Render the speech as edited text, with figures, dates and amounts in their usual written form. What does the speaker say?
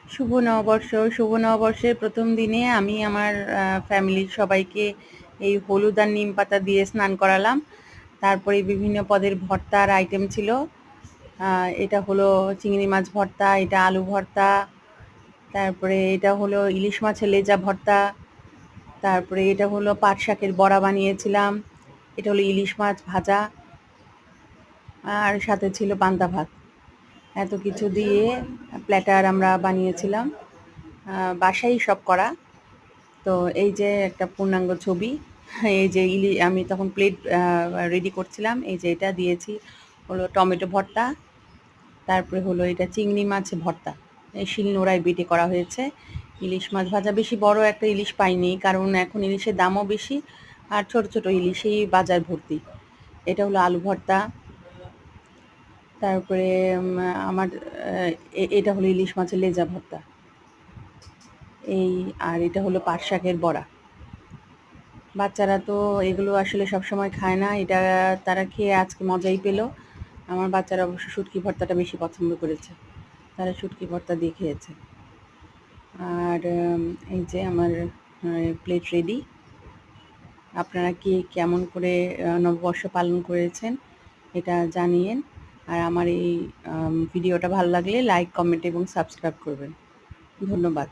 শুভ নববর্ষের প্রথম দিনে আমি আমার ফ্যামিলির সবাইকে এই হলুদ আর নিম পাতা দিয়ে স্নান করালাম। তারপরে বিভিন্ন পদের ভর্তার আইটেম ছিল। এটা হলো চিংড়ি মাছ ভর্তা, এটা আলু ভর্তা, তারপরে এটা হলো ইলিশ মাছের লেজা ভর্তা, তারপরে এটা হলো পাট শাকের বড়া বানিয়েছিলাম, এটা হলো ইলিশ মাছ ভাজা, আর সাথে ছিল পান্তা ভাত। এত কিছু দিয়ে প্ল্যাটার আমরা বানিয়েছিলাম, বাসায় সব করা। তো এই যে একটা পূর্ণাঙ্গ ছবি। এই যে আমি তখন প্লেট রেডি করছিলাম। এই যে এটা দিয়েছি হলো টমেটো ভর্তা, তারপরে হলো এটা চিংড়ি মাছ ভর্তা, এই শিলনোড়ায় বেটে করা হয়েছে। ইলিশ মাছ ভাজা, বেশি বড় একটা ইলিশ পাইনি কারণ এখন ইলিশের দামও বেশি, আর ছোট ছোট ইলিশেই বাজার ভর্তি। এটা হলো আলু ভর্তা, তারপরে আমার এটা হলো ইলিশ মাছের লেজা ভর্তা, এই আর এটা হলো পাট শাকের বড়া। বাচ্চারা তো এগুলো আসলে সবসময় খায় না, এটা তারা খেয়ে আজকে মজাই পেল। আমার বাচ্চারা অবশ্য শুটকি ভর্তাটা বেশি পছন্দ করেছে, তারা শুটকি ভর্তা দিয়ে খেয়েছে। আর এই যে আমার প্লেট রেডি। আপনারা কি কেমন করে নববর্ষ পালন করেছেন এটা জানিয়েন। আর আমার এই ভিডিওটা ভালো লাগলে লাইক, কমেন্ট এবং সাবস্ক্রাইব করবেন। ধন্যবাদ।